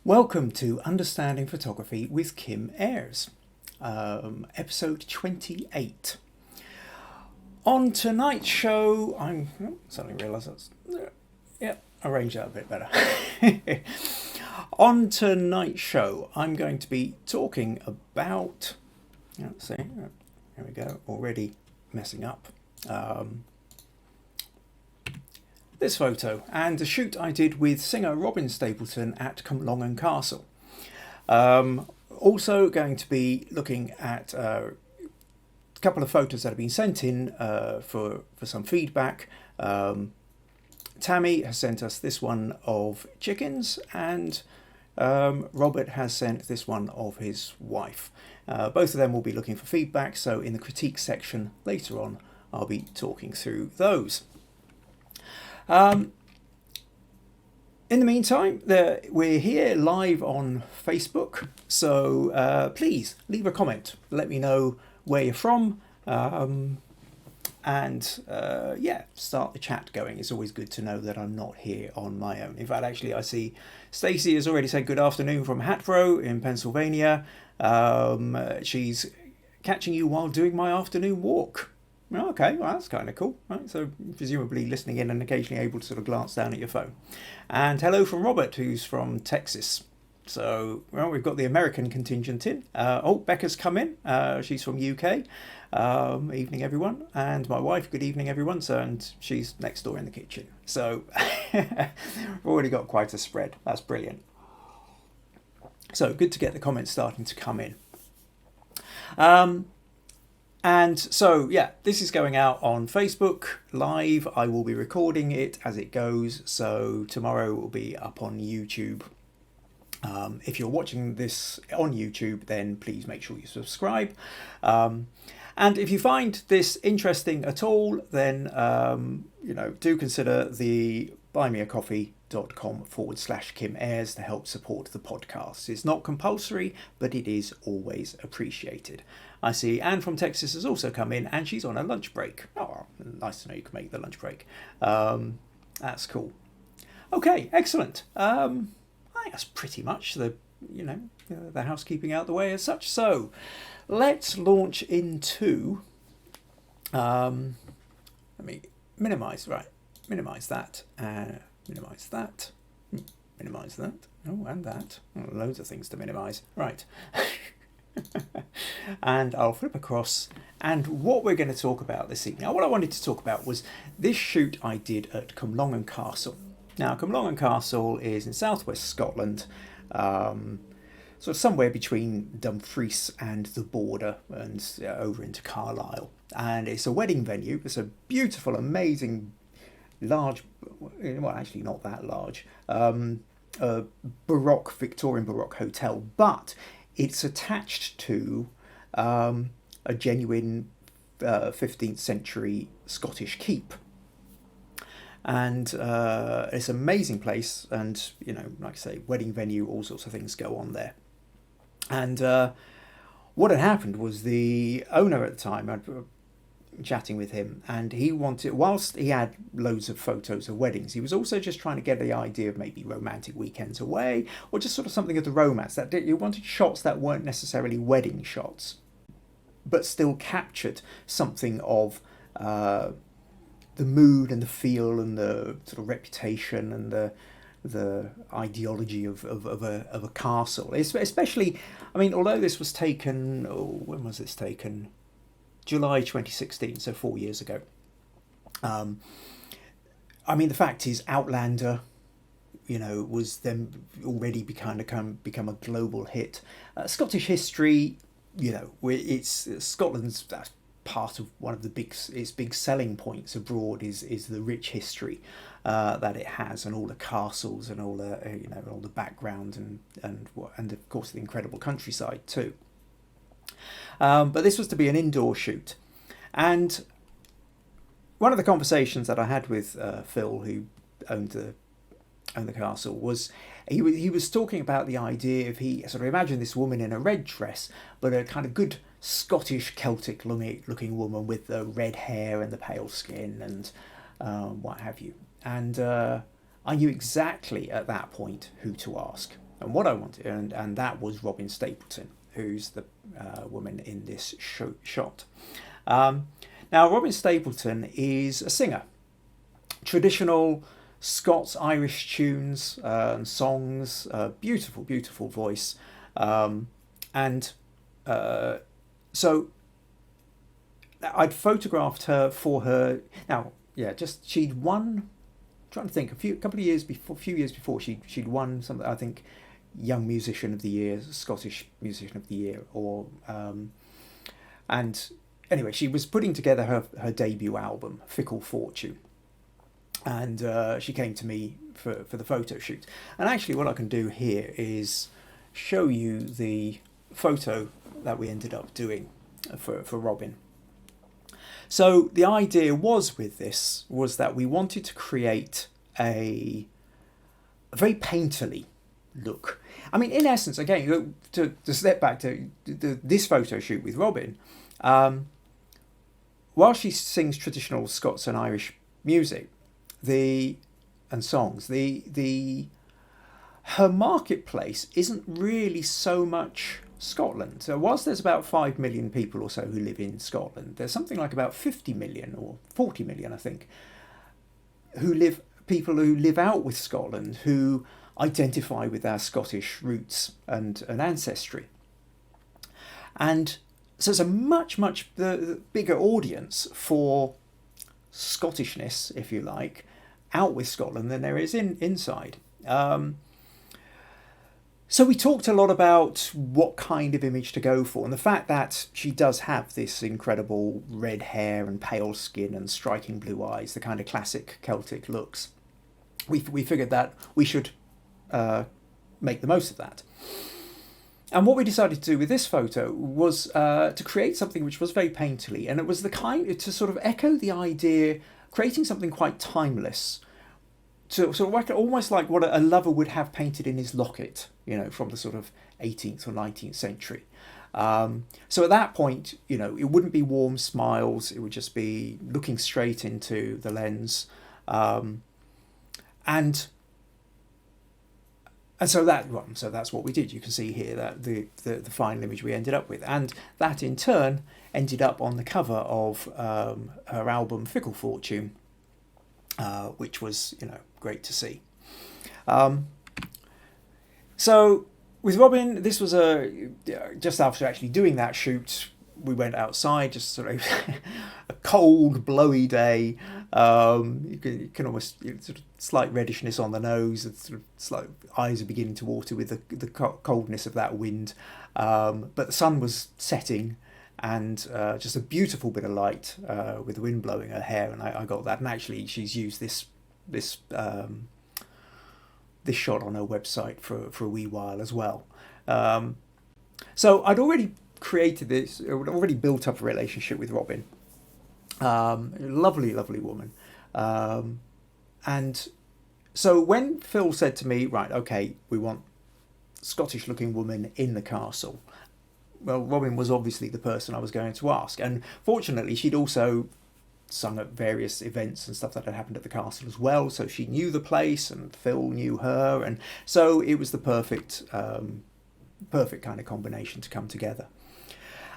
Welcome to Understanding Photography with Kim Ayres, episode 28. On tonight's show, suddenly realised arrange that a bit better. On tonight's show, I'm going to be talking about, let's see, here we go, already messing up. This photo and a shoot I did with singer Robyn Stapleton at Comlongon Castle. Also going to be looking at a couple of photos that have been sent in for some feedback. Tammy has sent us this one of chickens, and Robert has sent this one of his wife. Both of them will be looking for feedback, so in the critique section later on I'll be talking through those. In the meantime, we're here live on Facebook, so please leave a comment. Let me know where you're from, and start the chat going. It's always good to know that I'm not here on my own. In fact, actually, I see Stacey has already said good afternoon from Hatboro in Pennsylvania. She's catching you while doing my afternoon walk. Okay, well, that's kind of cool. Right, so presumably listening in and occasionally able to sort of glance down at your phone. And hello from Robert, who's from Texas. So, well, we've got the American contingent in. Becca's come in. She's from UK. Evening, everyone. And my wife, good evening, everyone. And she's next door in the kitchen. So we've already got quite a spread. That's brilliant. So good to get the comments starting to come in. And so, this is going out on Facebook live. I will be recording it as it goes. So tomorrow it will be up on YouTube. If you're watching this on YouTube, then please make sure you subscribe. And if you find this interesting at all, then, do consider the buymeacoffee.com/Kim Ayres to help support the podcast. It's not compulsory, but it is always appreciated. I see Anne from Texas has also come in, and she's on a lunch break. Oh, nice to know you can make the lunch break. That's cool. Okay, excellent. I think that's pretty much the housekeeping out the way as such. So let's launch into. Let me minimize that. Minimize that. Minimize that. Oh, and that. Oh, loads of things to minimize. Right. And I'll flip across, and what we're going to talk about this evening. Now, what I wanted to talk about was this shoot I did at Comlongon Castle. Now, Comlongon Castle is in southwest Scotland, sort of somewhere between Dumfries and the border, and over into Carlisle. And it's a wedding venue. It's a beautiful, amazing, large, well, actually not that large, Victorian Baroque hotel, but it's attached to a genuine 15th century Scottish keep. And it's an amazing place, and, like I say, wedding venue, all sorts of things go on there. And what had happened was the owner at the time, I'd chatting with him, and he wanted, whilst he had loads of photos of weddings, he was also just trying to get the idea of maybe romantic weekends away, or just sort of something of the romance. That he wanted shots that weren't necessarily wedding shots, but still captured something of the mood and the feel and the sort of reputation and the ideology of a castle. Especially, I mean, although this was taken, when was this taken? July 2016, so 4 years ago. I mean, the fact is, Outlander, was then already become a global hit. Scottish history, it's Scotland's, that's part of one of its big selling points abroad is the rich history that it has, and all the castles and all the all the background and of course the incredible countryside too. But this was to be an indoor shoot, and one of the conversations that I had with Phil, who owned the castle, was he was talking about the idea of, he sort of imagined this woman in a red dress, but a kind of good Scottish Celtic looking woman with the red hair and the pale skin and what have you. And I knew exactly at that point who to ask. and what I wanted, and that was Robyn Stapleton, who's the woman in this shot. Now, Robyn Stapleton is a singer, traditional Scots-Irish tunes and songs, beautiful, beautiful voice, and so I'd photographed her for her. Now, yeah, just she'd won. I'm trying to think, few years before, she'd won something. I think Young Musician of the Year, Scottish Musician of the Year, or and anyway, she was putting together her debut album, Fickle Fortune, and she came to me for the photo shoot. And actually, what I can do here is show you the photo that we ended up doing for Robyn. So the idea was that we wanted to create a very painterly look. I mean, in essence, again, to step back to this photo shoot with Robyn, while she sings traditional Scots and Irish music, and songs, her marketplace isn't really so much Scotland. So whilst there's about 5 million people or so who live in Scotland, there's something like about 50 million or 40 million, I think, people who live out with Scotland, who identify with our Scottish roots and ancestry. And so it's a much the bigger audience for Scottishness, if you like, out with Scotland than there is inside. So we talked a lot about what kind of image to go for, and the fact that she does have this incredible red hair and pale skin and striking blue eyes, the kind of classic Celtic looks. We figured that we should make the most of that. And what we decided to do with this photo was to create something which was very painterly, and it was the kind to sort of echo the idea, creating something quite timeless, to sort of almost like what a lover would have painted in his locket, from the sort of 18th or 19th century. So at that point, it wouldn't be warm smiles; it would just be looking straight into the lens, and so that's what we did. You can see here that the final image we ended up with, and that in turn ended up on the cover of her album Fickle Fortune, which was great to see. So with Robyn, this was just after actually doing that shoot, we went outside, just sort of a cold, blowy day. You can almost sort of slight reddishness on the nose, and sort of slight eyes are beginning to water with the coldness of that wind. But the sun was setting, and just a beautiful bit of light with the wind blowing her hair, and I got that. And actually, she's used this shot on her website for a wee while as well. So I'd already already built up a relationship with Robyn. Lovely woman. And so when Phil said to me, right, okay, we want Scottish looking woman in the castle, well, Robyn was obviously the person I was going to ask. And fortunately, she'd also sung at various events and stuff that had happened at the castle as well, so she knew the place and Phil knew her, and so it was the perfect kind of combination to come together.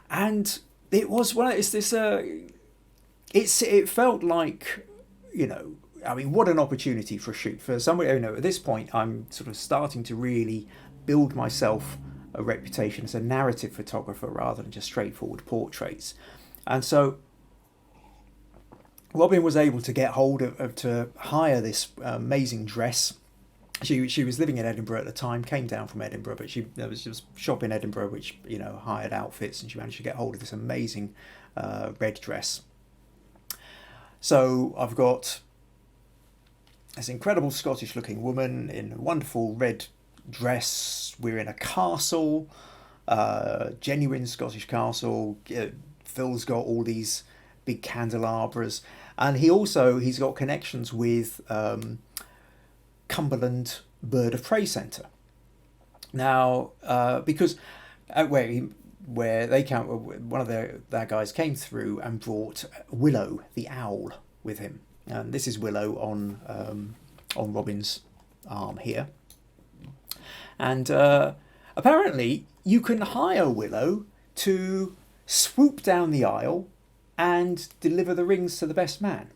And it was it felt like, what an opportunity for a shoot for somebody. At this point I'm sort of starting to really build myself a reputation as a narrative photographer rather than just straightforward portraits. And so Robyn was able to get hold to hire this amazing dress. She was living in Edinburgh at the time, came down from Edinburgh, but there was just a shop in Edinburgh which hired outfits, and she managed to get hold of this amazing red dress. So I've got this incredible Scottish looking woman in a wonderful red dress. We're in a castle, genuine Scottish castle. Phil's got all these big candelabras, and he's got connections with Cumberland Bird of Prey Centre. Now, because where they came, one of their guys came through and brought Willow the owl with him, and this is Willow on Robyn's arm here. And apparently you can hire Willow to swoop down the aisle and deliver the rings to the best man.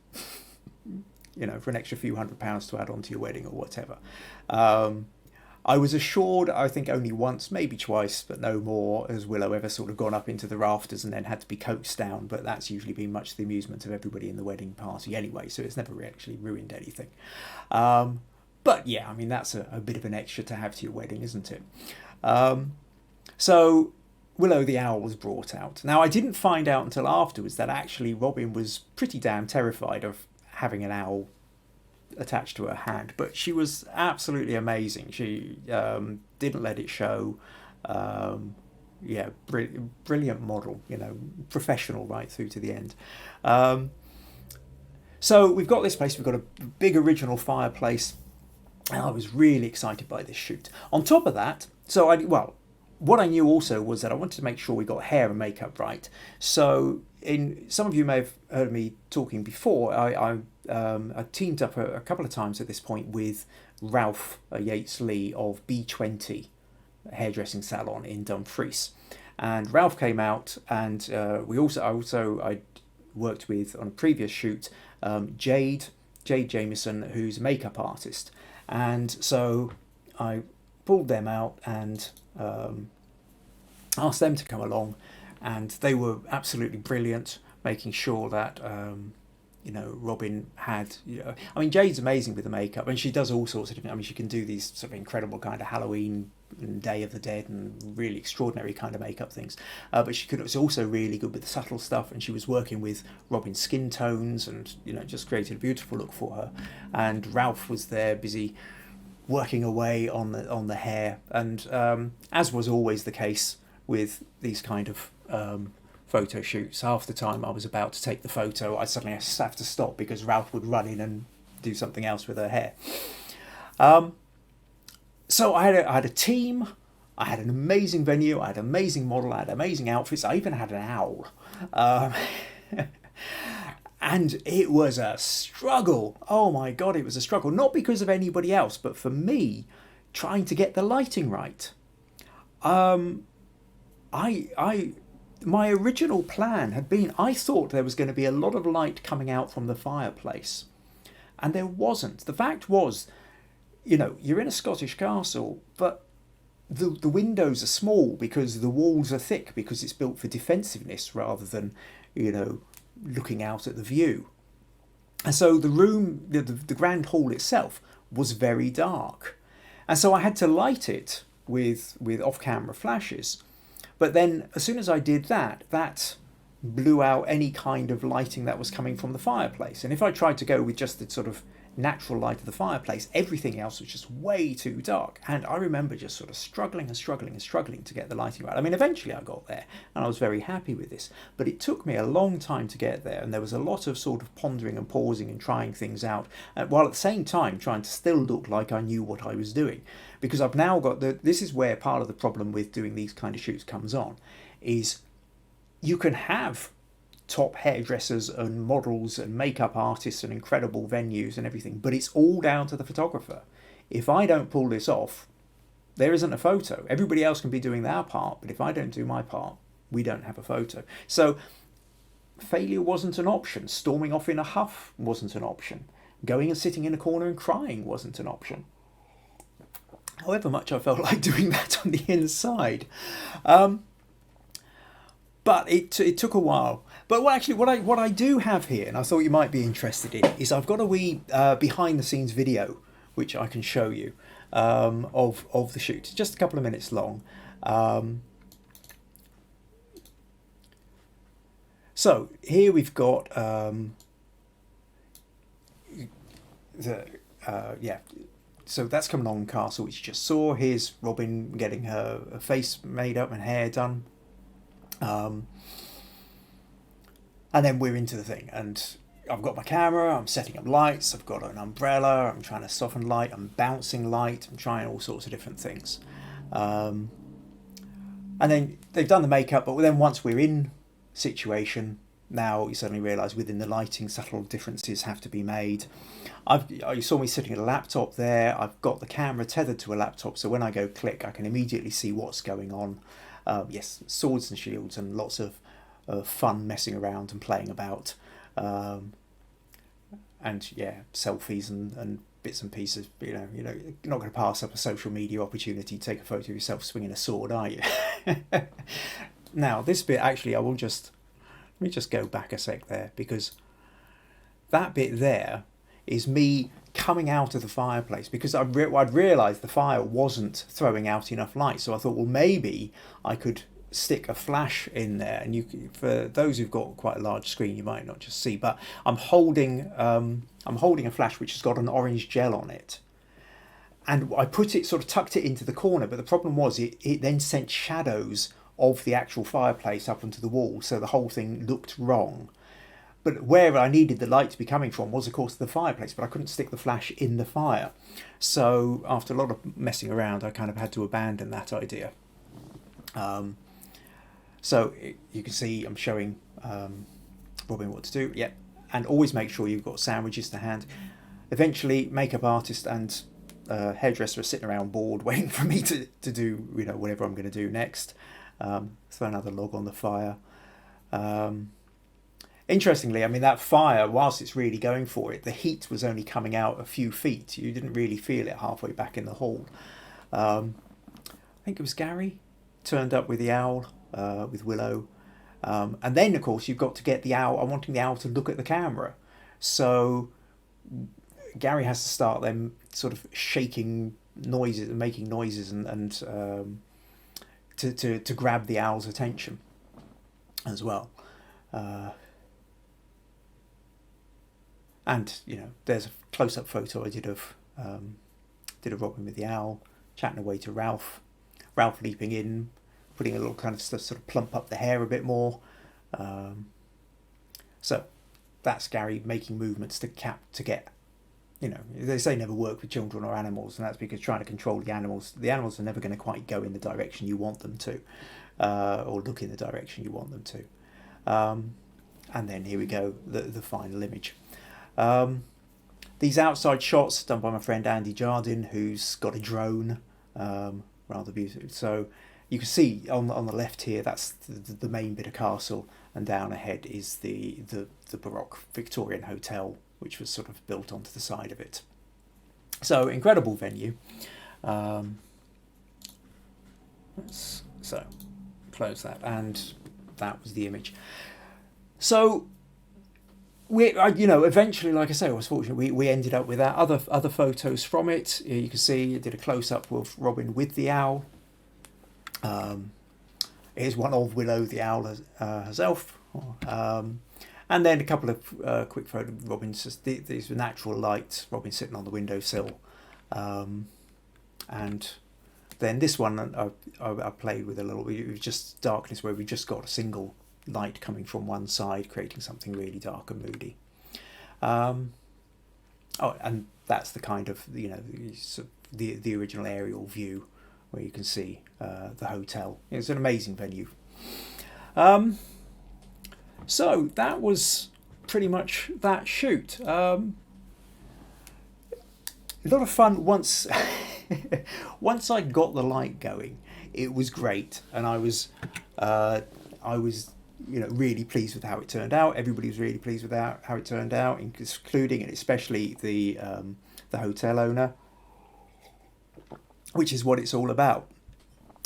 You know, for an extra few £100 to add on to your wedding or whatever. I was assured, I think only once, maybe twice, but no more, has Willow ever sort of gone up into the rafters and then had to be coaxed down. But that's usually been much to the amusement of everybody in the wedding party anyway, so it's never actually ruined anything. But yeah, I mean, that's a bit of an extra to have to your wedding, isn't it? So Willow the owl was brought out. Now, I didn't find out until afterwards that actually Robyn was pretty damn terrified of having an owl attached to her hand, but she was absolutely amazing. She didn't let it show. Brilliant model, you know, professional right through to the end. So we've got this place, we've got a big original fireplace, and I was really excited by this shoot. On top of that, what I knew also was that I wanted to make sure we got hair and makeup right. So some of you may have heard me talking before, I teamed up a couple of times at this point with Ralph Yates-Lee of B20 hairdressing salon in Dumfries, and Ralph came out, and I worked with on a previous shoot Jade Jamieson, who's a makeup artist, and so I pulled them out and asked them to come along, and they were absolutely brilliant, making sure that Robyn had, I mean, Jade's amazing with the makeup, and she does all sorts of different, I mean, she can do these sort of incredible kind of Halloween and Day of the Dead and really extraordinary kind of makeup things, but she was also really good with the subtle stuff, and she was working with Robyn's skin tones and, just created a beautiful look for her. And Ralph was there busy working away on the hair, and as was always the case with these kind of photo shoots, half the time I was about to take the photo, I suddenly have to stop because Ralph would run in and do something else with her hair. So I had a team, I had an amazing venue, I had an amazing model, I had amazing outfits, I even had an owl. And it was a struggle. Oh my God, it was a struggle. Not because of anybody else, but for me, trying to get the lighting right. My original plan had been, I thought there was going to be a lot of light coming out from the fireplace, and there wasn't. The fact was, you're in a Scottish castle, but the windows are small because the walls are thick, because it's built for defensiveness rather than, looking out at the view. And so the room, the grand hall itself, was very dark, and so I had to light it with off-camera flashes. But then as soon as I did that blew out any kind of lighting that was coming from the fireplace. And if I tried to go with just the sort of natural light of the fireplace, everything else was just way too dark. And I remember just sort of struggling to get the lighting right. I mean, eventually I got there, and I was very happy with this. But it took me a long time to get there, and there was a lot of sort of pondering and pausing and trying things out, while at the same time trying to still look like I knew what I was doing. Because I've now got this is where part of the problem with doing these kind of shoots comes on, is you can have top hairdressers and models and makeup artists and incredible venues and everything, but it's all down to the photographer. If I don't pull this off, there isn't a photo. Everybody else can be doing their part, but if I don't do my part, we don't have a photo. So failure wasn't an option. Storming off in a huff wasn't an option. Going and sitting in a corner and crying wasn't an option. However much I felt like doing that on the inside. But it took a while. But what I do have here, and I thought you might be interested in, is I've got a wee behind the scenes video which I can show you of the shoot. It's just a couple of minutes long. So here we've got So that's Comlongon Castle, which you just saw. Here's Robyn getting her face made up and hair done. And then we're into the thing, and I've got my camera, I'm setting up lights, I've got an umbrella, I'm trying to soften light, I'm bouncing light, I'm trying all sorts of different things. And then they've done the makeup, but then once we're in situation, now you suddenly realise within the lighting subtle differences have to be made. You saw me sitting at a laptop there. I've got the camera tethered to a laptop, so when I go click, I can immediately see what's going on. Yes, swords and shields and lots of fun messing around and playing about. And yeah, selfies and bits and pieces. You're not going to pass up a social media opportunity to take a photo of yourself swinging a sword, are you? Now, this bit, actually, let me just go back a sec there, because that bit there is me coming out of the fireplace, because I'd realised the fire wasn't throwing out enough light. So I thought, well, maybe I could stick a flash in there, and for those who've got quite a large screen, you might not just see, but I'm holding a flash which has got an orange gel on it, and I tucked it into the corner, but the problem was it then sent shadows of the actual fireplace up onto the wall, so the whole thing looked wrong. But where I needed the light to be coming from was, of course, the fireplace, but I couldn't stick the flash in the fire. So after a lot of messing around, I kind of had to abandon that idea. So you can see I'm showing Robyn what to do. Yeah, and always make sure you've got sandwiches to hand. Eventually, makeup artist and hairdresser are sitting around bored, waiting for me to do whatever I'm going to do next. Throw another log on the fire. Interestingly, I mean, that fire, whilst it's really going for it, the heat was only coming out a few feet. You didn't really feel it halfway back in the hall. I think it was Gary turned up with the owl, with Willow. And then, of course, you've got to get the owl. I'm wanting the owl to look at the camera. So Gary has to start them sort of shaking noises and making noises and to grab the owl's attention as well. And there's a close-up photo I did of Robyn with the owl, chatting away to Ralph leaping in, putting a little kind of sort of plump up the hair a bit more. So that's Gary making movements to get. They say never work with children or animals, and that's because trying to control the animals are never going to quite go in the direction you want them to, or look in the direction you want them to. And then here we go, the final image. These outside shots done by my friend Andy Jardine, who's got a drone, rather beautiful. So you can see on the left here, that's the main bit of castle, and down ahead is the Baroque Victorian hotel, which was sort of built onto the side of it. So incredible venue. So close that, and that was the image. So eventually, like I say, I was fortunate. We ended up with that other photos from it. You can see I did a close up of Robyn with the owl. Here's one of Willow, the owl herself. And then a couple of quick photos of Robyn. These were natural light. Robyn sitting on the windowsill, and then this one I played with a little bit. It was just darkness where we just got a single light coming from one side, creating something really dark and moody. And that's the kind of the original aerial view where you can see the hotel. It's an amazing venue. So that was pretty much that shoot. A lot of fun once once I got the light going. It was great, and I was really pleased with how it turned out. Everybody was really pleased with how it turned out, including and especially the hotel owner, which is what it's all about.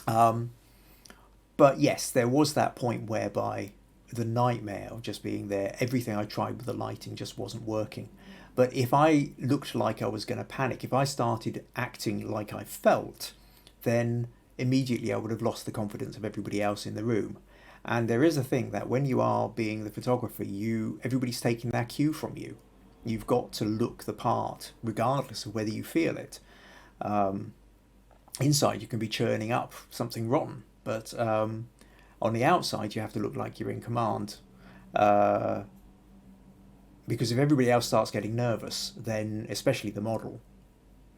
But yes, there was that point whereby the nightmare of just being there, everything I tried with the lighting just wasn't working. But if I looked like I was going to panic, if I started acting like I felt, then immediately I would have lost the confidence of everybody else in the room. And there is a thing that when you are being the photographer, everybody's taking that cue from you. You've got to look the part, regardless of whether you feel it. Inside, you can be churning up something rotten, but on the outside, you have to look like you're in command. Because if everybody else starts getting nervous, then, especially the model,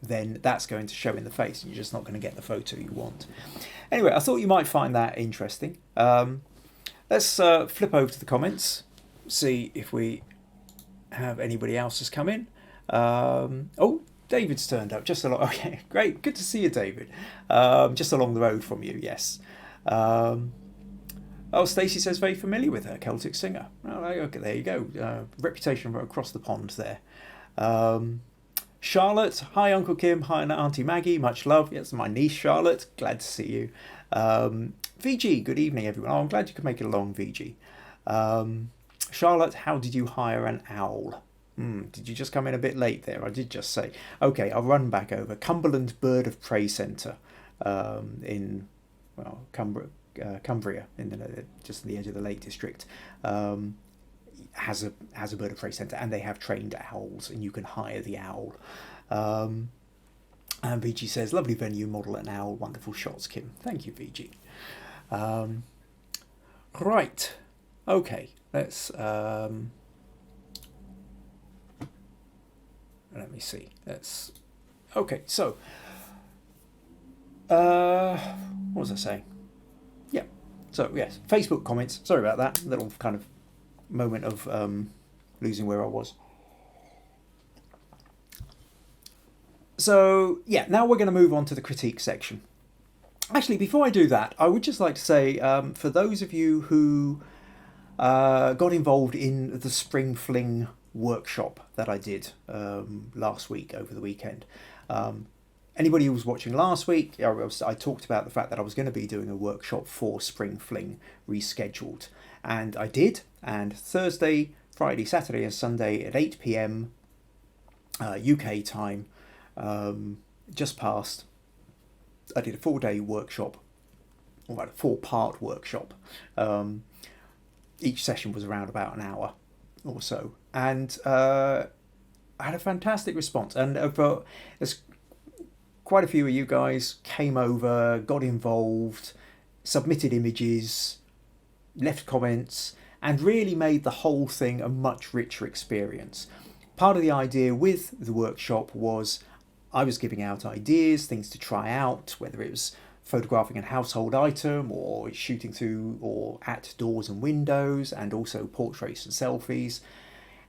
then that's going to show in the face, and you're just not going to get the photo you want. Anyway, I thought you might find that interesting. Let's flip over to the comments. see if we have anybody else has come in. Oh, David's turned up just along. Okay, great. Good to see you, David. Just along the road from you, yes. Oh, Stacey says very familiar with her, Celtic singer. Oh, okay, there you go. Reputation across the pond there. Charlotte, hi Uncle Kim, hi Auntie Maggie, much love. Yes, my niece Charlotte, glad to see you. VG, good evening everyone. Oh, I'm glad you could make it along, VG. Charlotte, how did you hire an owl? Did you just come in a bit late there? I did just say. Okay, I'll run back over. Cumberland Bird of Prey Centre in, well, Cumbria, just in the edge of the Lake District, has a bird of prey centre, and they have trained owls, and you can hire the owl. And VG says, lovely venue, model an owl, wonderful shots, Kim. Thank you, VG. Right, okay, let's let me see. Okay, so what was I saying? Yeah, so yes, Facebook comments. Sorry about that little kind of moment of losing where I was. So yeah, now we're going to move on to the critique section. Actually, before I do that, I would just like to say, for those of you who got involved in the Spring Fling workshop that I did last week, over the weekend. Anybody who was watching last week, I talked about the fact that I was going to be doing a workshop for Spring Fling rescheduled. And I did, and Thursday, Friday, Saturday and Sunday at 8 p.m. UK time, just past, I did a 4-day workshop, or a 4-part workshop. Each session was around about an hour or so, and I had a fantastic response. And there's quite a few of you guys came over, got involved, submitted images, left comments, and really made the whole thing a much richer experience. Part of the idea with the workshop was I was giving out ideas, things to try out, whether it was photographing a household item or shooting through or at doors and windows, and also portraits and selfies.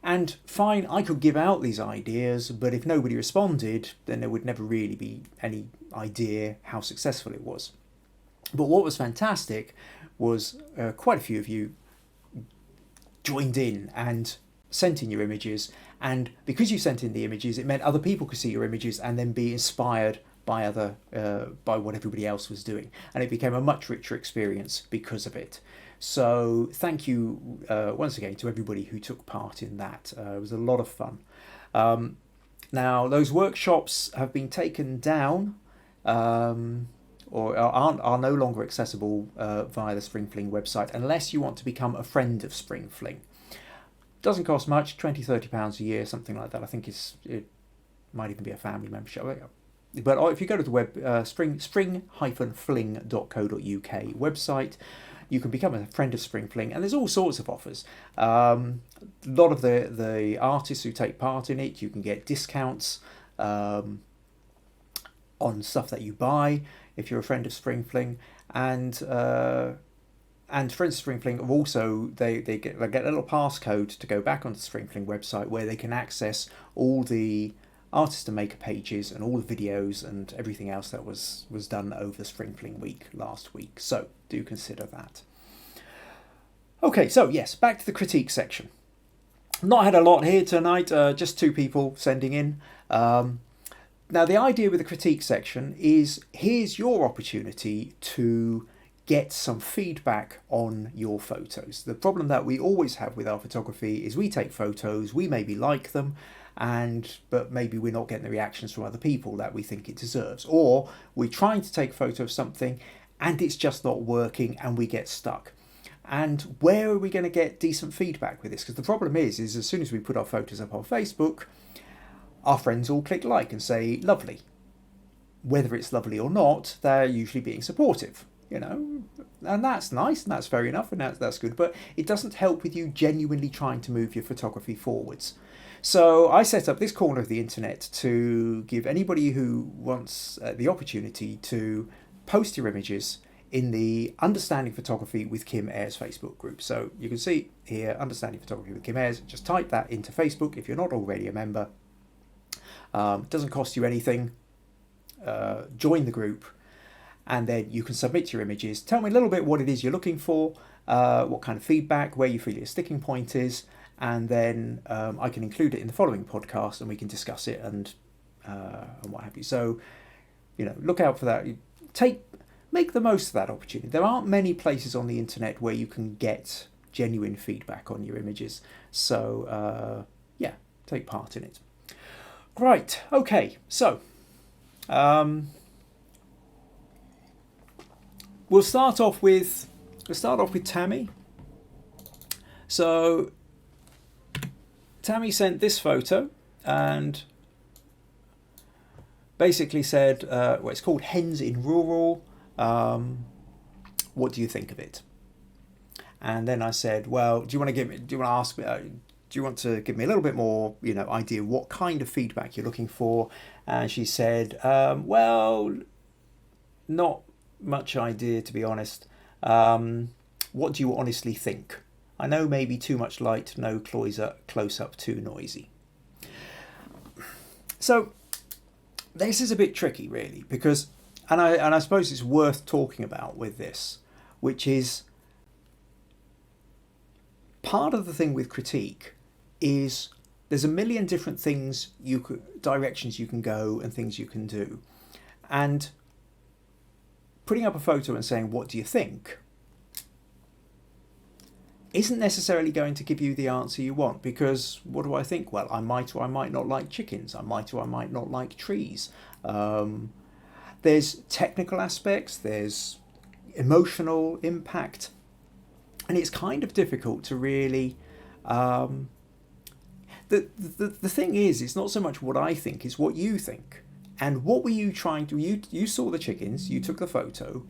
And fine, I could give out these ideas, but if nobody responded, then there would never really be any idea how successful it was. But what was fantastic was quite a few of you joined in and sent in your images, and because you sent in the images, it meant other people could see your images and then be inspired by by what everybody else was doing, and it became a much richer experience because of it. So thank you once again to everybody who took part in that. It was a lot of fun. Now those workshops have been taken down, or are no longer accessible via the Spring Fling website, unless you want to become a friend of Spring Fling. Doesn't cost much, £20-30 a year, something like that. I think it might even be a family membership. But if you go to the web spring-fling.co.uk website, you can become a friend of Spring Fling, and there's all sorts of offers. A lot of the artists who take part in it, you can get discounts on stuff that you buy if you're a friend of Spring Fling, and friends of Spring Fling also they get a little passcode to go back onto the Spring Fling website, where they can access all the artist and maker pages and all the videos and everything else that was done over the Spring Fling week last week. So do consider that. Okay, so yes, back to the critique section. Not had a lot here tonight, just 2 people sending in. Now the idea with the critique section is, here's your opportunity to get some feedback on your photos. The problem that we always have with our photography is we take photos, we maybe like them, but maybe we're not getting the reactions from other people that we think it deserves, or we're trying to take a photo of something and it's just not working and we get stuck. And where are we going to get decent feedback with this? Because the problem is as soon as we put our photos up on Facebook, our friends all click like and say lovely. Whether it's lovely or not, they're usually being supportive, and that's nice and that's fair enough and that's good, but it doesn't help with you genuinely trying to move your photography forwards. So I set up this corner of the internet to give anybody who wants the opportunity to post your images in the Understanding Photography with Kim Ayres Facebook group. So you can see here, Understanding Photography with Kim Ayres. Just type that into Facebook if you're not already a member. It doesn't cost you anything. Join the group, and then you can submit your images. Tell me a little bit what it is you're looking for, what kind of feedback, where you feel your sticking point is, and then I can include it in the following podcast and we can discuss it and what have you. So, look out for that. Make the most of that opportunity. There aren't many places on the internet where you can get genuine feedback on your images. So, take part in it. Right. Okay. So, we'll start off with Tammy. So, Tammy sent this photo and basically said, it's called Hens in Rural. What do you think of it? And then I said, well, do you want to give me a little bit more, idea what kind of feedback you're looking for? And she said, well, not much idea, to be honest. What do you honestly think? I know maybe too much light, no close up, too noisy. So this is a bit tricky, really, because, and I suppose it's worth talking about with this, which is part of the thing with critique is there's a million different things directions you can go and things you can do, and putting up a photo and saying, what do you think, isn't necessarily going to give you the answer you want, because what do I think? Well, I might or I might not like chickens. I might or I might not like trees. There's technical aspects, there's emotional impact, and it's kind of difficult to really... The thing is, it's not so much what I think, it's what you think. And what were you trying to... You saw the chickens, you took the photo.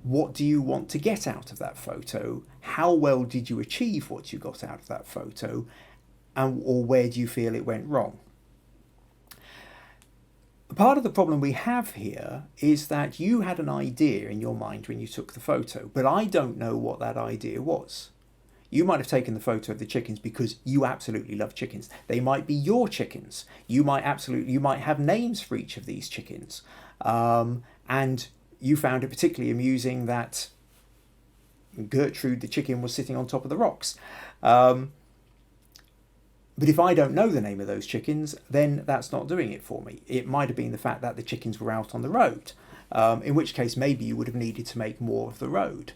What do you want to get out of that photo? How well did you achieve what you got out of that photo? Or where do you feel it went wrong? Part of the problem we have here is that you had an idea in your mind when you took the photo, but I don't know what that idea was. You might have taken the photo of the chickens because you absolutely love chickens. They might be your chickens. You might have names for each of these chickens. And you found it particularly amusing that Gertrude the chicken was sitting on top of the rocks. But if I don't know the name of those chickens, then that's not doing it for me. It might have been the fact that the chickens were out on the road, in which case maybe you would have needed to make more of the road.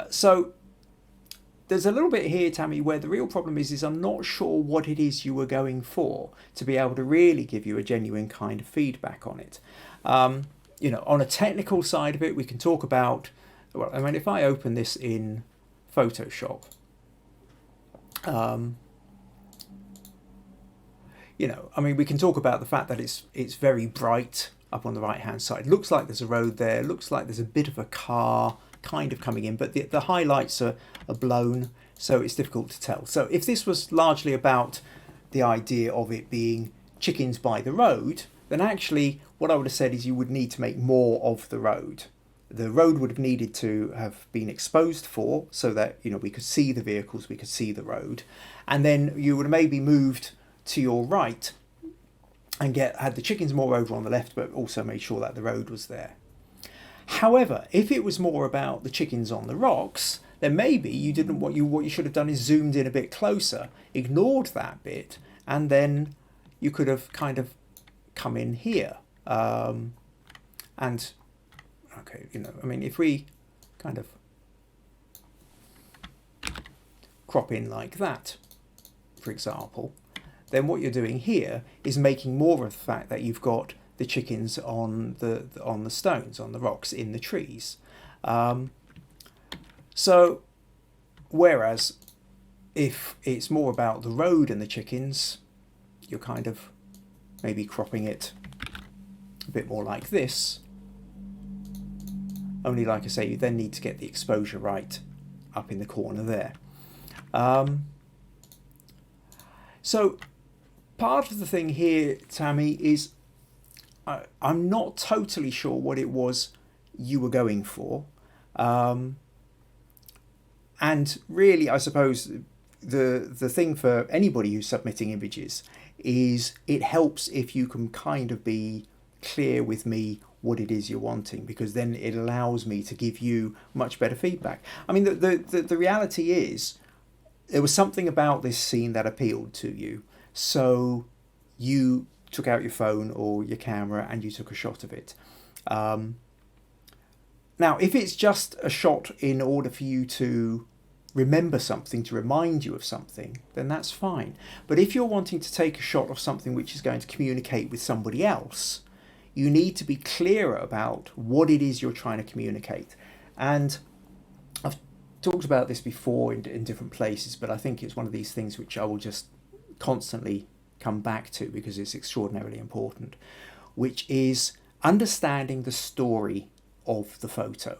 So there's a little bit here, Tammy, where the real problem is I'm not sure what it is you were going for to be able to really give you a genuine kind of feedback on it. On a technical side of it, we can talk about, if I open this in Photoshop, we can talk about the fact that it's very bright up on the right hand side. Looks like there's a road there, looks like there's a bit of a car kind of coming in, but the highlights are blown, so it's difficult to tell. So if this was largely about the idea of it being chickens by the road, then actually what I would have said is you would need to make more of the road. The road would have needed to have been exposed for so that we could see the vehicles, we could see the road, and then you would have maybe moved to your right and had the chickens more over on the left, but also made sure that the road was there. However, if it was more about the chickens on the rocks, then maybe you didn't. What you should have done is zoomed in a bit closer, ignored that bit, and then you could have kind of come in here. If we kind of crop in like that, for example, then what you're doing here is making more of the fact that you've got the chickens on the stones, on the rocks, in the trees. So whereas if it's more about the road and the chickens, you're kind of maybe cropping it a bit more like this. Only, like I say, you then need to get the exposure right up in the corner there. So part of the thing here, Tammy, is I'm not totally sure what it was you were going for. And really, I suppose the thing for anybody who's submitting images is it helps if you can kind of be clear with me what it is you're wanting, because then it allows me to give you much better feedback. I mean, the reality is there was something about this scene that appealed to you, so you took out your phone or your camera and you took a shot of it. Now, if it's just a shot in order for you to remember something, to remind you of something, then that's fine. But if you're wanting to take a shot of something which is going to communicate with somebody else, you need to be clearer about what it is you're trying to communicate. And I've talked about this before in different places, but I think it's one of these things which I will just constantly come back to because it's extraordinarily important, which is understanding the story of the photo.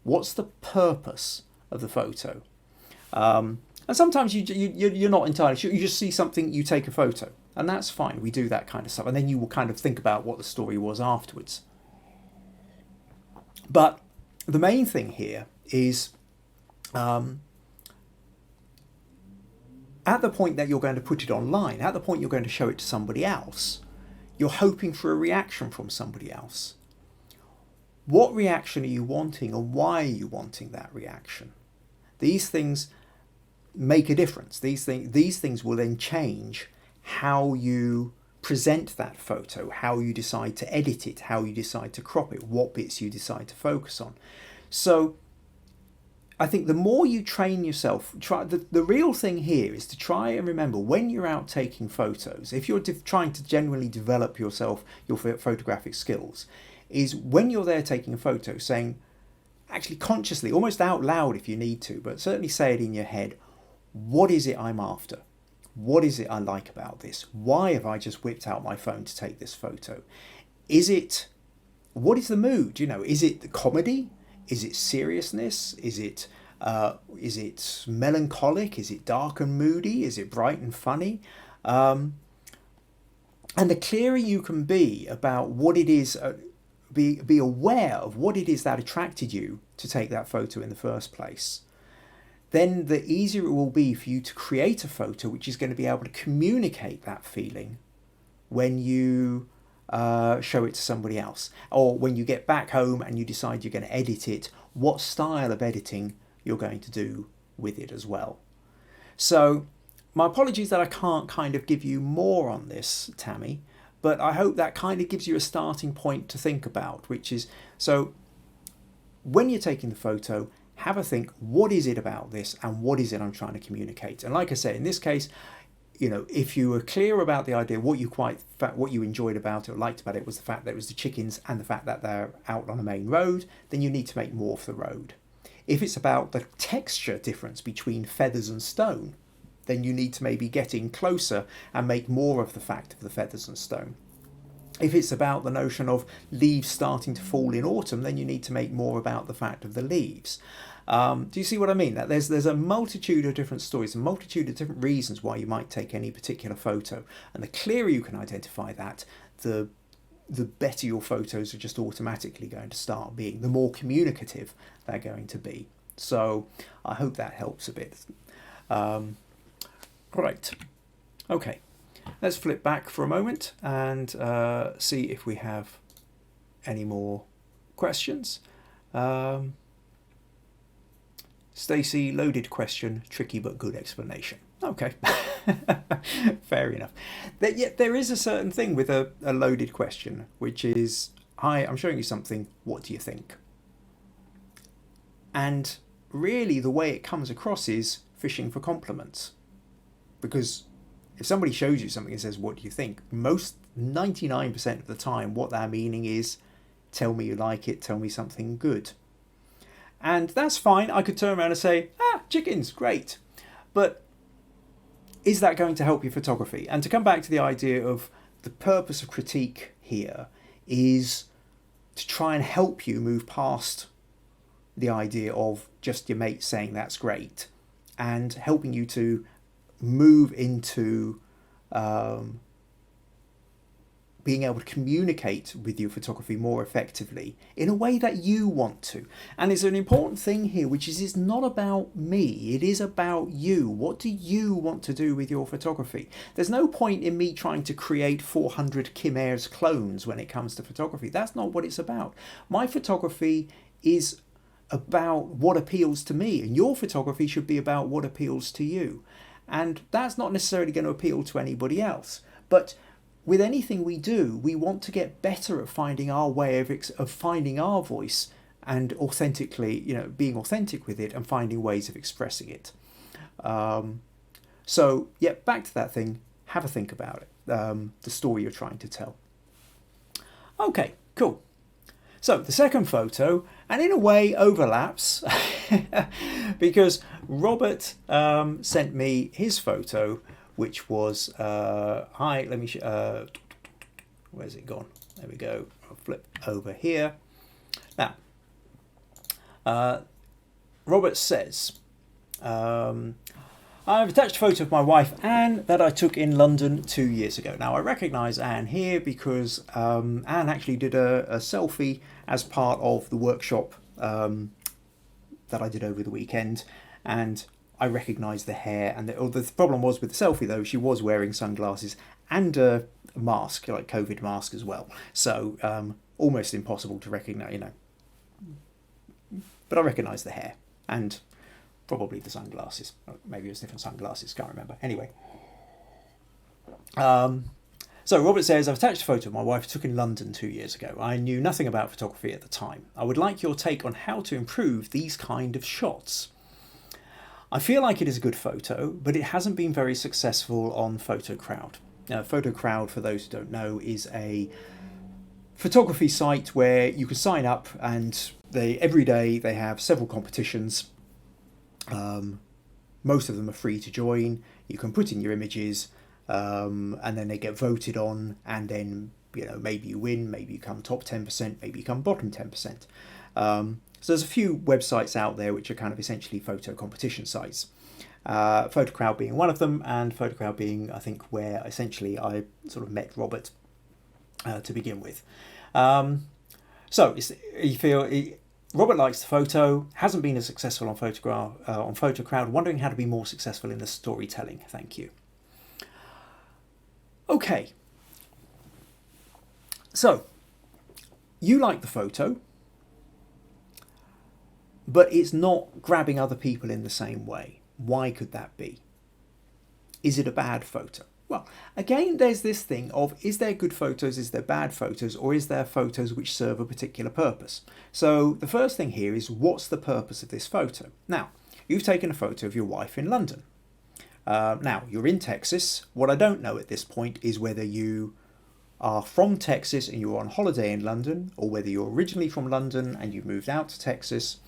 What's the purpose of the photo? And sometimes you're not entirely sure. You just see something, you take a photo, and that's fine. We do that kind of stuff, and then you will kind of think about what the story was afterwards. But the main thing here is at the point that you're going to put it online, at the point you're going to show it to somebody else, you're hoping for a reaction from somebody else. What reaction are you wanting, and why are you wanting that reaction? These things make a difference. These things will then change how you present that photo, how you decide to edit it, how you decide to crop it, what bits you decide to focus on. So I think the more you train yourself, the real thing here is to try and remember when you're out taking photos, if you're trying to genuinely develop yourself, your photographic skills, is when you're there taking a photo, saying, actually consciously, almost out loud if you need to, but certainly say it in your head, what is it I'm after? What is it I like about this? Why have I just whipped out my phone to take this photo? What is the mood? Is it the comedy? Is it seriousness? Is it melancholic? Is it dark and moody? Is it bright and funny? And the clearer you can be about what it is, be aware of what it is that attracted you to take that photo in the first place, then the easier it will be for you to create a photo which is going to be able to communicate that feeling when you show it to somebody else, or when you get back home and you decide you're going to edit it, what style of editing you're going to do with it as well. So my apologies that I can't kind of give you more on this, Tammy, but I hope that kind of gives you a starting point to think about, which is, so when you're taking the photo, have a think, what is it about this and what is it I'm trying to communicate? And like I said, in this case, if you were clear about the idea, what you enjoyed about it or liked about it was the fact that it was the chickens and the fact that they're out on a main road, then you need to make more for the road. If it's about the texture difference between feathers and stone, then you need to maybe get in closer and make more of the fact of the feathers and stone. If it's about the notion of leaves starting to fall in autumn, then you need to make more about the fact of the leaves. Do you see what I mean? That there's a multitude of different stories, a multitude of different reasons why you might take any particular photo. And the clearer you can identify that, the better your photos are just automatically going to start being, the more communicative they're going to be. So I hope that helps a bit. Right, okay, let's flip back for a moment and see if we have any more questions. Stacey, loaded question, tricky but good explanation. Okay, fair enough. Yet there is a certain thing with a loaded question, which is, hi, I'm showing you something, what do you think? And really the way it comes across is fishing for compliments. Because if somebody shows you something and says, what do you think? 99% of the time, what they're meaning is, tell me you like it, tell me something good. And that's fine. I could turn around and say, chickens, great. But is that going to help your photography? And to come back to the idea of the purpose of critique here is to try and help you move past the idea of just your mate saying that's great and helping you to move into being able to communicate with your photography more effectively in a way that you want to. And it's an important thing here, which is it's not about me, it is about you. What do you want to do with your photography? There's no point in me trying to create 400 Kim Ayres clones when it comes to photography. That's not what it's about. My photography is about what appeals to me, and your photography should be about what appeals to you. And that's not necessarily going to appeal to anybody else. But with anything we do, we want to get better at finding our way of finding our voice and authentically, being authentic with it and finding ways of expressing it. So, yeah, back to that thing. Have a think about it, the story you're trying to tell. Okay, cool. So the second photo, and in a way overlaps, because Robert sent me his photo, which was, where's it gone? There we go. I'll flip over here. Now, Robert says, I've attached a photo of my wife Anne that I took in London 2 years ago. Now I recognise Anne here because Anne actually did a selfie as part of the workshop that I did over the weekend, and I recognised the hair. And the problem was with the selfie though, she was wearing sunglasses and a mask, like COVID mask as well. So almost impossible to recognise, But I recognised the hair and probably the sunglasses. Maybe it was different sunglasses, can't remember. Anyway. So Robert says, I've attached a photo my wife took in London 2 years ago. I knew nothing about photography at the time. I would like your take on how to improve these kind of shots. I feel like it is a good photo, but it hasn't been very successful on PhotoCrowd. Now, PhotoCrowd, for those who don't know, is a photography site where you can sign up, and every day they have several competitions. Most of them are free to join. You can put in your images, and then they get voted on, and then maybe you win, maybe you come top 10%, maybe you come bottom 10%. So there's a few websites out there which are kind of essentially photo competition sites. PhotoCrowd being one of them, and PhotoCrowd being, I think, where essentially I sort of met Robert to begin with. So you feel Robert likes the photo, hasn't been as successful on PhotoCrowd, wondering how to be more successful in the storytelling. Thank you. Okay. So, you like the photo, but it's not grabbing other people in the same way. Why could that be? Is it a bad photo? Well, again, there's this thing of, is there good photos, is there bad photos, or is there photos which serve a particular purpose? So the first thing here is, what's the purpose of this photo? Now, you've taken a photo of your wife in London. Now, you're in Texas. What I don't know at this point is whether you are from Texas and you're on holiday in London, or whether you're originally from London and you moved out to Texas,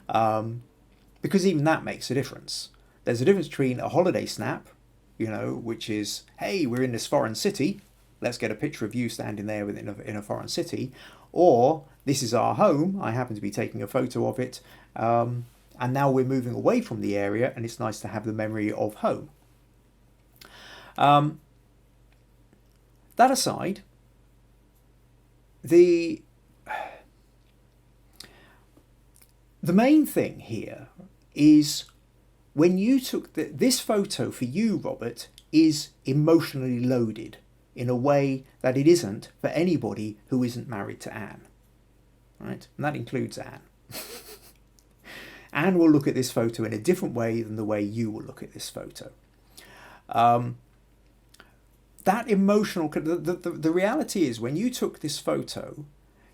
because even that makes a difference. There's a difference between a holiday snap, which is, hey, we're in this foreign city, let's get a picture of you standing there in a foreign city, or this is our home, I happen to be taking a photo of it, and now we're moving away from the area and it's nice to have the memory of home. That aside, the main thing here is, when you took this photo for you, Robert, is emotionally loaded in a way that it isn't for anybody who isn't married to Anne. Right? And that includes Anne. Anne will look at this photo in a different way than the way you will look at this photo. That emotional... The reality is, when you took this photo,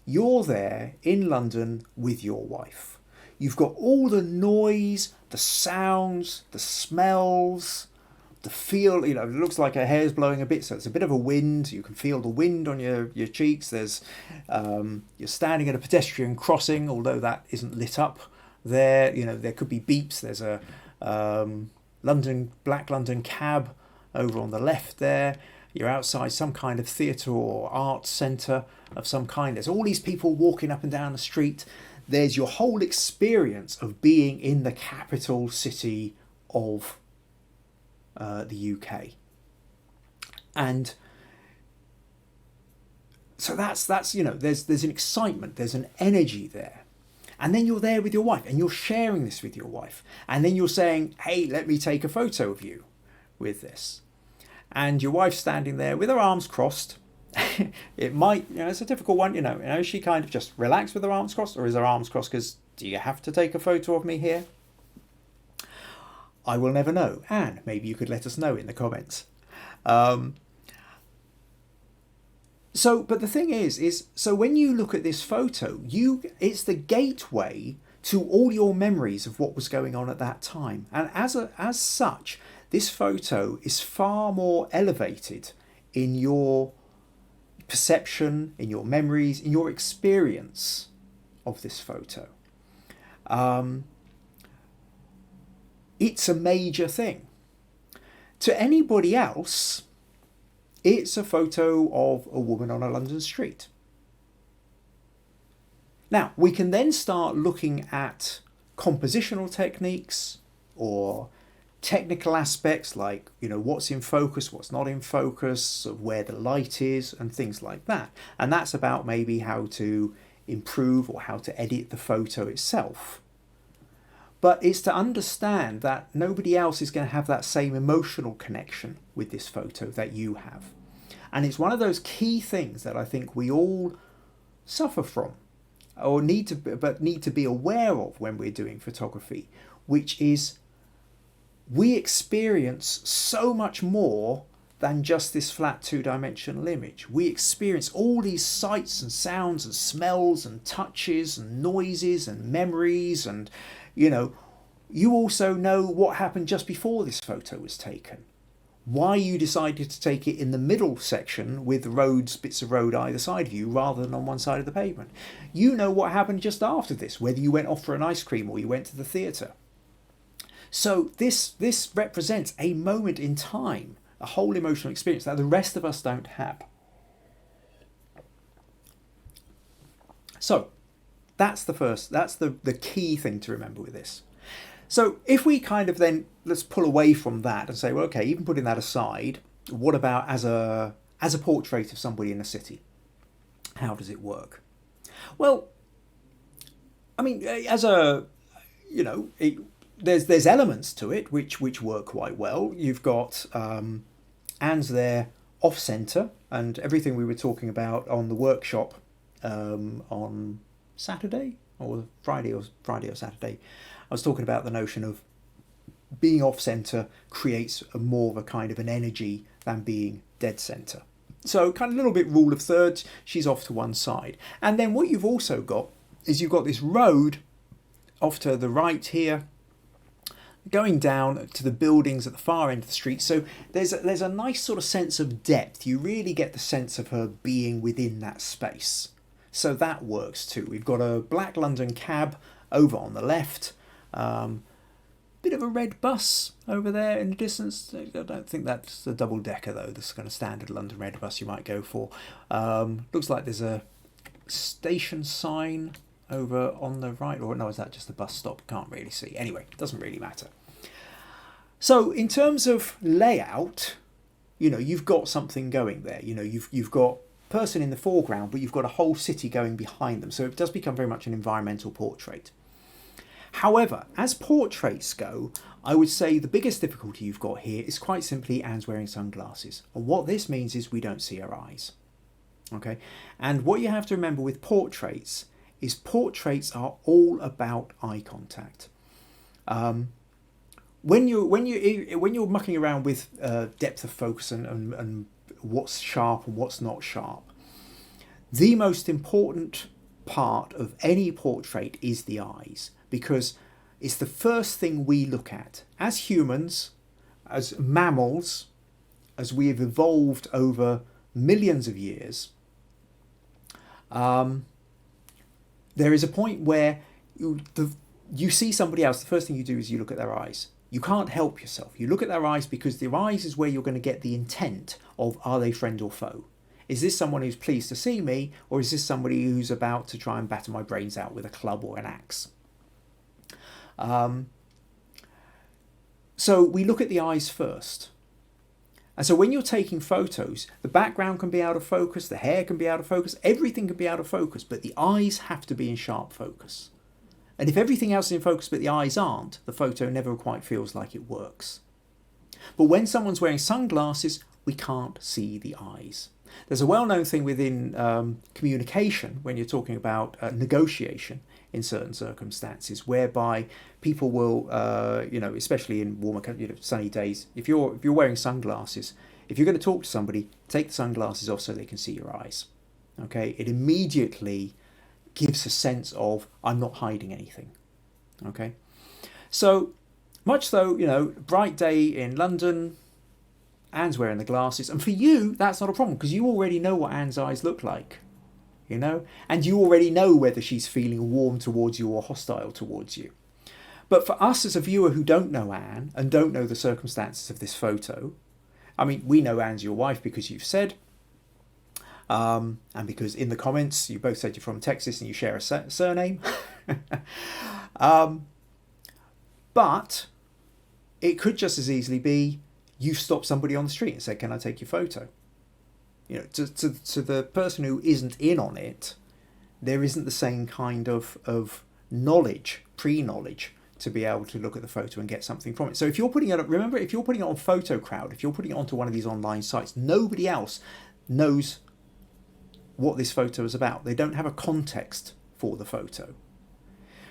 you're there in London with your wife. You've got all the noise, the sounds, the smells, the feel. It looks like her hair's blowing a bit, so it's a bit of a wind. You can feel the wind on your cheeks. There's you're standing at a pedestrian crossing, although that isn't lit up there. There could be beeps. There's a black London cab over on the left there. You're outside some kind of theatre or arts centre of some kind. There's all these people walking up and down the street. There's your whole experience of being in the capital city of the UK. And So that's you know, there's an excitement, there's an energy there. And then you're there with your wife and you're sharing this with your wife. And then you're saying, hey, let me take a photo of you with this. And your wife's standing there with her arms crossed. It might, it's a difficult one, is she kind of just relaxed with her arms crossed, or is her arms crossed because, do you have to take a photo of me here? I will never know. Anne, maybe you could let us know in the comments. But the thing is so when you look at this photo, it's the gateway to all your memories of what was going on at that time. And as such, this photo is far more elevated in your perception, in your memories, in your experience of this photo. It's a major thing. To anybody else, it's a photo of a woman on a London street. Now, we can then start looking at compositional techniques or technical aspects like, what's in focus, what's not in focus, where the light is and things like that. And that's about maybe how to improve or how to edit the photo itself. But it's to understand that nobody else is going to have that same emotional connection with this photo that you have. And it's one of those key things that I think we all suffer from or need to be aware of when we're doing photography, which is we experience so much more than just this flat two-dimensional image. We experience all these sights and sounds and smells and touches and noises and memories, and you also know what happened just before this photo was taken. Why you decided to take it in the middle section with bits of road either side of you rather than on one side of the pavement. You know what happened just after this, whether you went off for an ice cream or you went to the theatre. So this represents a moment in time, a whole emotional experience that the rest of us don't have. So that's the key thing to remember with this. So if we kind of then, let's pull away from that and say, well, okay, even putting that aside, what about as a portrait of somebody in a city? How does it work? Well, I mean, there's elements to it which work quite well. You've got Anne's there off centre, and everything we were talking about on the workshop on Saturday or Friday or Saturday. I was talking about the notion of being off centre creates more of a kind of an energy than being dead centre. So kind of a little bit rule of thirds, she's off to one side. And then what you've also got is you've got this road off to the right here, going down to the buildings at the far end of the street. So there's a nice sort of sense of depth. You really get the sense of her being within that space. So that works too. We've got a black London cab over on the left. Bit of a red bus over there in the distance. I don't think that's a double decker though. This is kind of standard London red bus you might go for. Looks like there's a station sign over on the right, or no, is that just a bus stop? Can't really see. Anyway, doesn't really matter. So in terms of layout, you've got something going there. You've got person in the foreground, but you've got a whole city going behind them. So it does become very much an environmental portrait. However, as portraits go, I would say the biggest difficulty you've got here is quite simply Anne's wearing sunglasses. And what this means is we don't see her eyes. Okay? And what you have to remember with portraits is portraits are all about eye contact. When you're mucking around with depth of focus and what's sharp and what's not sharp, the most important part of any portrait is the eyes, because it's the first thing we look at. As humans, as mammals, as we have evolved over millions of years, there is a point where you see somebody else, the first thing you do is you look at their eyes. You can't help yourself. You look at their eyes because their eyes is where you're going to get the intent of, are they friend or foe? Is this someone who's pleased to see me, or is this somebody who's about to try and batter my brains out with a club or an axe? So we look at the eyes first. And so when you're taking photos, the background can be out of focus, the hair can be out of focus, everything can be out of focus, but the eyes have to be in sharp focus. And if everything else is in focus but the eyes aren't, the photo never quite feels like it works. But when someone's wearing sunglasses, we can't see the eyes. There's a well-known thing within communication when you're talking about negotiation in certain circumstances, whereby people will, especially in warmer, sunny days, if you're wearing sunglasses, if you're going to talk to somebody, take the sunglasses off so they can see your eyes. Okay, it immediately gives a sense of I'm not hiding anything. Okay, so much though, bright day in London, Anne's wearing the glasses, and for you that's not a problem because you already know what Anne's eyes look like, and you already know whether she's feeling warm towards you or hostile towards you. But for us as a viewer who don't know Anne and don't know the circumstances of this photo, I mean, we know Anne's your wife because you've said, and because in the comments you both said you're from Texas and you share a surname. But it could just as easily be you stop somebody on the street and say, can I take your photo? To the person who isn't in on it, there isn't the same kind of knowledge, pre-knowledge, to be able to look at the photo and get something from it. So if you're putting it, remember, if you're putting it on PhotoCrowd, if you're putting it onto one of these online sites, nobody else knows what this photo is about. They don't have a context for the photo.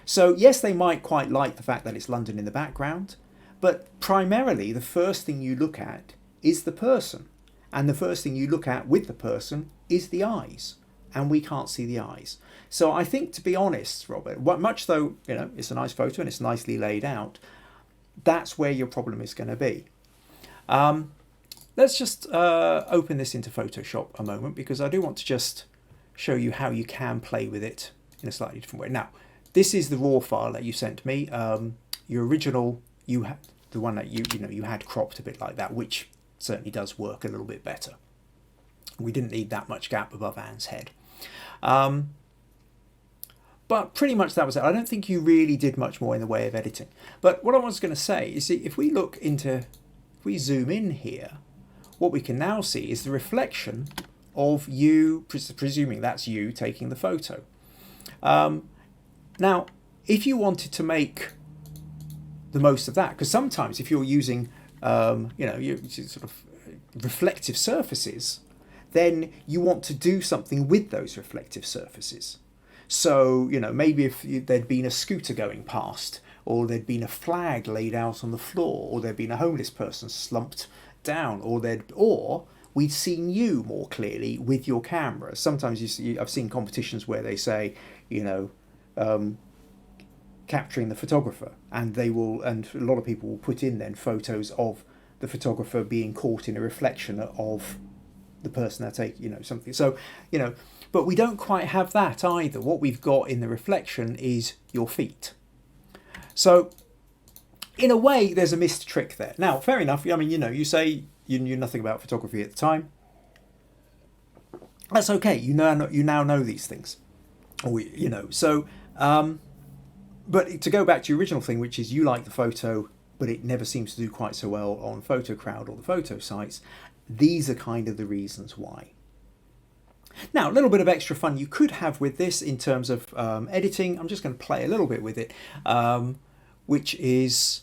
So yes, they might quite like the fact that it's London in the background, but primarily the first thing you look at is the person. And the first thing you look at with the person is the eyes. And we can't see the eyes. So I think, to be honest, Robert, much though it's a nice photo and it's nicely laid out, that's where your problem is going to be. Let's just open this into Photoshop a moment, because I do want to just show you how you can play with it in a slightly different way. Now, this is the raw file that you sent me. Your original, the one that you had cropped a bit like that, which certainly does work a little bit better. We didn't need that much gap above Anne's head. But pretty much that was it. I don't think you really did much more in the way of editing. But what I was going to say is, if we zoom in here, what we can now see is the reflection of you, presuming that's you taking the photo. Now, if you wanted to make the most of that, because sometimes if you're using, sort of reflective surfaces, then you want to do something with those reflective surfaces. So, maybe if there'd been a scooter going past, or there'd been a flag laid out on the floor, or there'd been a homeless person slumped down, or we'd seen you more clearly with your camera. Sometimes I've seen competitions where they say, capturing the photographer, and a lot of people will put in then photos of the photographer being caught in a reflection of the person they're taking, something. So, but we don't quite have that either. What we've got in the reflection is your feet. So in a way, there's a missed trick there. Now, fair enough. I mean, you say you knew nothing about photography at the time. That's okay. You now know these things. So, but to go back to your original thing, which is you like the photo, but it never seems to do quite so well on PhotoCrowd or the photo sites. These are kind of the reasons why. Now, a little bit of extra fun you could have with this in terms of editing. I'm just going to play a little bit with it, which is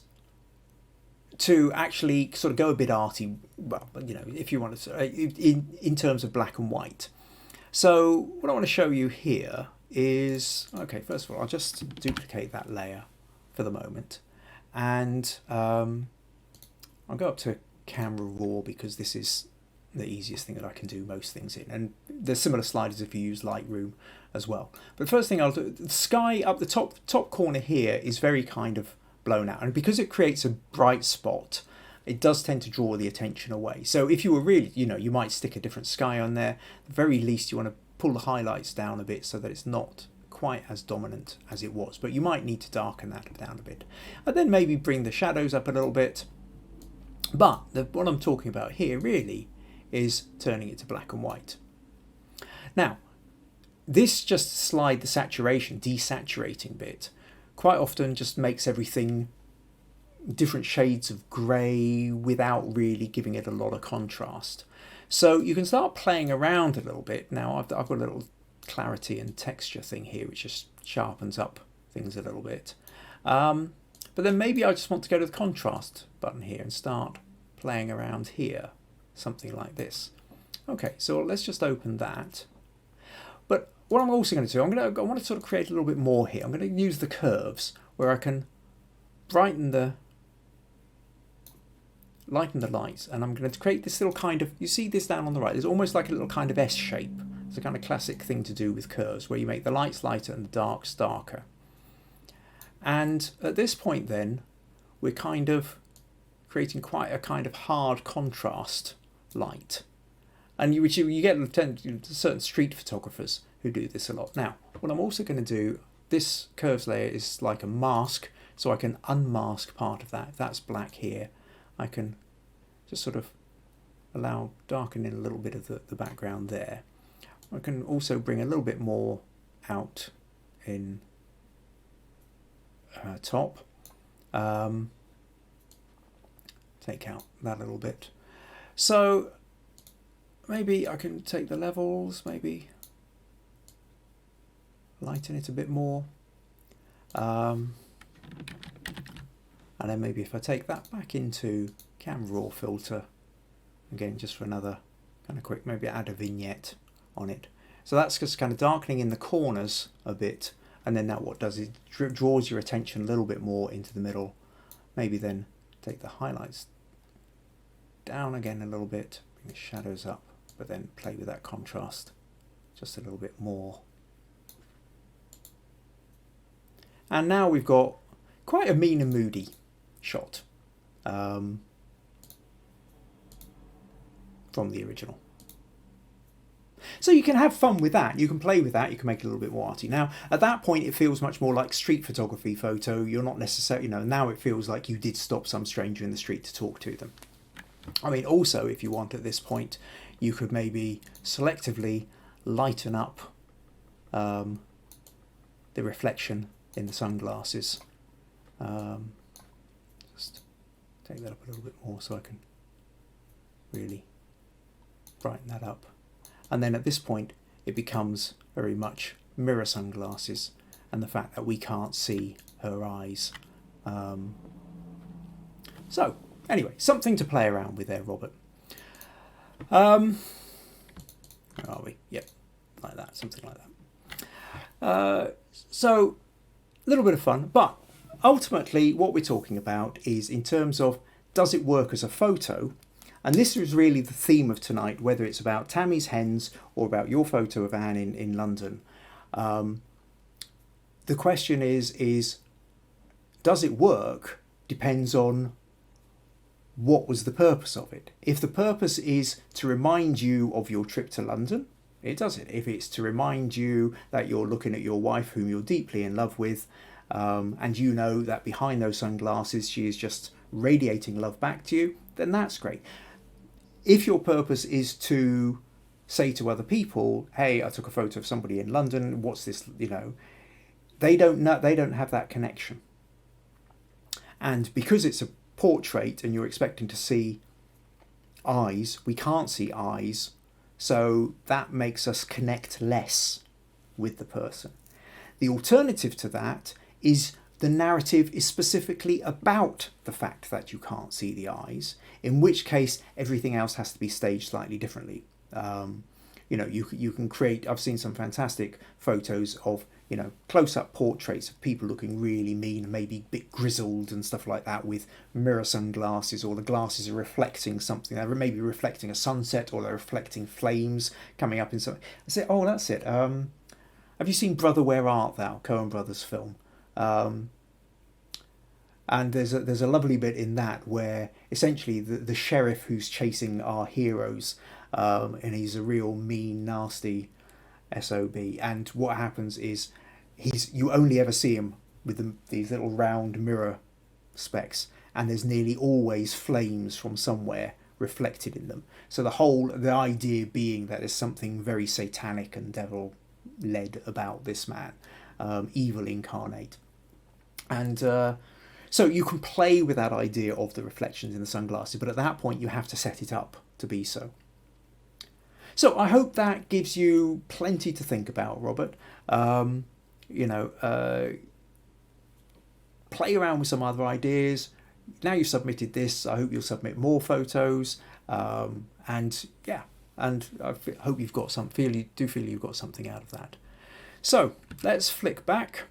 to actually sort of go a bit arty, well, if you want to, in terms of black and white. So what I want to show you here is, okay, first of all, I'll just duplicate that layer for the moment. And I'll go up to Camera Raw, because this is the easiest thing that I can do most things in. And there's similar sliders if you use Lightroom as well. But the first thing I'll do, the sky up the top corner here is very kind of blown out. And because it creates a bright spot, it does tend to draw the attention away. So if you were really, you might stick a different sky on there. At the very least, you want to pull the highlights down a bit so that it's not quite as dominant as it was. But you might need to darken that down a bit. And then maybe bring the shadows up a little bit. But what I'm talking about here really is turning it to black and white. Now, this just slide the saturation, desaturating bit, quite often just makes everything different shades of grey without really giving it a lot of contrast. So you can start playing around a little bit. Now I've got a little clarity and texture thing here, which just sharpens up things a little bit. But then maybe I just want to go to the contrast button here and start playing around here, something like this. Okay, so let's just open that. But what I'm also going to do, I want to sort of create a little bit more here. I'm going to use the curves where I can lighten the lights, and I'm going to create this little kind of, you see this down on the right, there's almost like a little kind of S shape. It's a kind of classic thing to do with curves where you make the lights lighter and the darks darker. And at this point then, we're kind of creating quite a kind of hard contrast light. And you get certain street photographers who do this a lot. Now, what I'm also going to do, this curves layer is like a mask, so I can unmask part of that. If that's black here, I can just sort of darken in a little bit of the background there. I can also bring a little bit more out in top. Take out that little bit. So maybe I can take the levels, maybe lighten it a bit more. And then maybe if I take that back into Cam Raw filter, again just for another kind of quick, maybe add a vignette on it. So that's just kind of darkening in the corners a bit, and then that what does is draws your attention a little bit more into the middle. Maybe then take the highlights down again a little bit, bring the shadows up, but then play with that contrast just a little bit more. And now we've got quite a mean and moody shot from the original. So you can have fun with that, you can play with that, you can make it a little bit more arty. Now, at that point, it feels much more like street photography photo. You're not necessarily, now it feels like you did stop some stranger in the street to talk to them. I mean, also, if you want at this point, you could maybe selectively lighten up the reflection in the sunglasses. Just take that up a little bit more so I can really brighten that up. And then at this point, it becomes very much mirror sunglasses and the fact that we can't see her eyes. So, anyway, something to play around with there, Robert. Where are we? Yep, like that, something like that. So, a little bit of fun, but ultimately what we're talking about is in terms of, does it work as a photo? And this is really the theme of tonight, whether it's about Tammy's hens or about your photo of Anne in London. The question is, does it work? Depends on what was the purpose of it. If the purpose is to remind you of your trip to London, it does it. If it's to remind you that you're looking at your wife whom you're deeply in love with, and you know that behind those sunglasses she is just radiating love back to you, then that's great. If your purpose is to say to other people, hey, I took a photo of somebody in London, what's this, they don't have that connection. And because it's a portrait and you're expecting to see eyes, we can't see eyes, so that makes us connect less with the person. The alternative to that is the narrative is specifically about the fact that you can't see the eyes, in which case everything else has to be staged slightly differently. You can create, I've seen some fantastic photos of, close-up portraits of people looking really mean, maybe a bit grizzled and stuff like that, with mirror sunglasses, or the glasses are reflecting something. They're maybe reflecting a sunset, or they're reflecting flames coming up in something. I say, oh, that's it. Have you seen Brother, Where Art Thou? Coen Brothers film. And there's a lovely bit in that where essentially the sheriff who's chasing our heroes, and he's a real mean, nasty SOB. And what happens is you only ever see him with these little round mirror specks, and there's nearly always flames from somewhere reflected in them. So the idea being that there's something very satanic and devil-led about this man, evil incarnate. And so So you can play with that idea of the reflections in the sunglasses, but at that point you have to set it up to be so. So I hope that gives you plenty to think about, Robert. Play around with some other ideas. Now you've submitted this, I hope you'll submit more photos. And I hope you've got feel you've got something out of that. So let's flick back.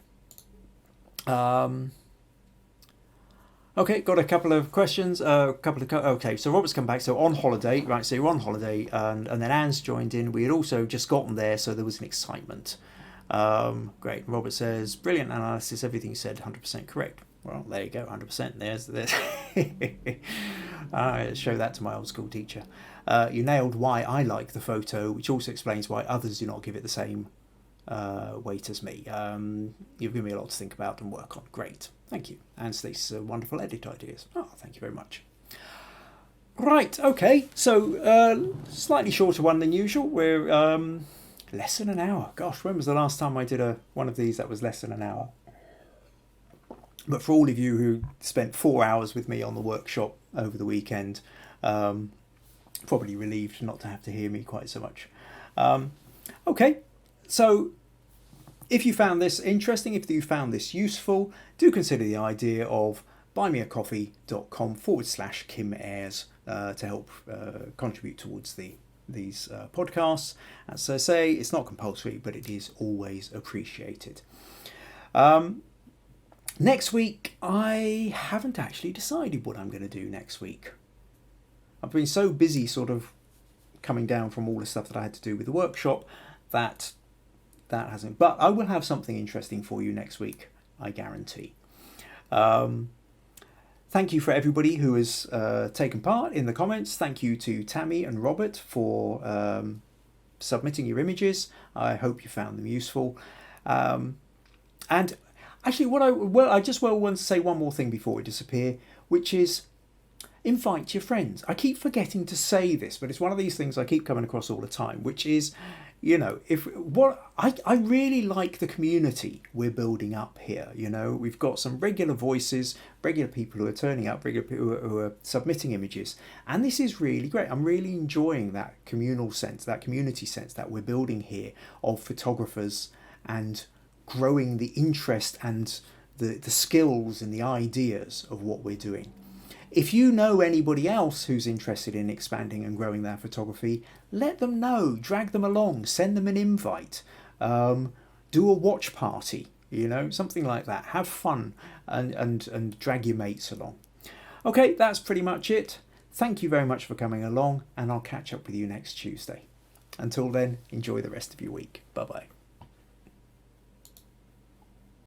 Okay, got a couple of questions. Okay, so Robert's come back. So on holiday, right? So you're on holiday, and then Anne's joined in. We had also just gotten there, so there was an excitement. Great. Robert says, brilliant analysis. Everything you said, 100% correct. Well, there you go, 100%. There's. Show that to my old school teacher. You nailed why I like the photo, which also explains why others do not give it the same weight as me. You've given me a lot to think about and work on. Great. Thank you. And these wonderful edit ideas. Oh, thank you very much. Right, okay. So slightly shorter one than usual. We're less than an hour. Gosh, when was the last time I did one of these that was less than an hour? But for all of you who spent 4 hours with me on the workshop over the weekend, probably relieved not to have to hear me quite so much. Okay, so if you found this interesting, if you found this useful, do consider the idea of buymeacoffee.com/Kim Ayres to help contribute towards these podcasts. As I say, it's not compulsory, but it is always appreciated. Next week, I haven't actually decided what I'm going to do next week. I've been so busy sort of coming down from all the stuff that I had to do with the workshop that hasn't. But I will have something interesting for you next week, I guarantee. Thank you for everybody who has taken part in the comments. Thank you to Tammy and Robert for submitting your images. I hope you found them useful. And actually, I just want to say one more thing before we disappear, which is invite your friends. I keep forgetting to say this, but it's one of these things I keep coming across all the time, which is, I really like the community we're building up here. We've got some regular voices, regular people who are turning up, regular people who are submitting images, and this is really great. I'm really enjoying that communal sense, that community sense that we're building here of photographers and growing the interest and the skills and the ideas of what we're doing. If you know anybody else who's interested in expanding and growing their photography, let them know, drag them along, send them an invite, do a watch party, something like that. Have fun and drag your mates along. Okay, that's pretty much it. Thank you very much for coming along, and I'll catch up with you next Tuesday. Until then, enjoy the rest of your week. Bye-bye.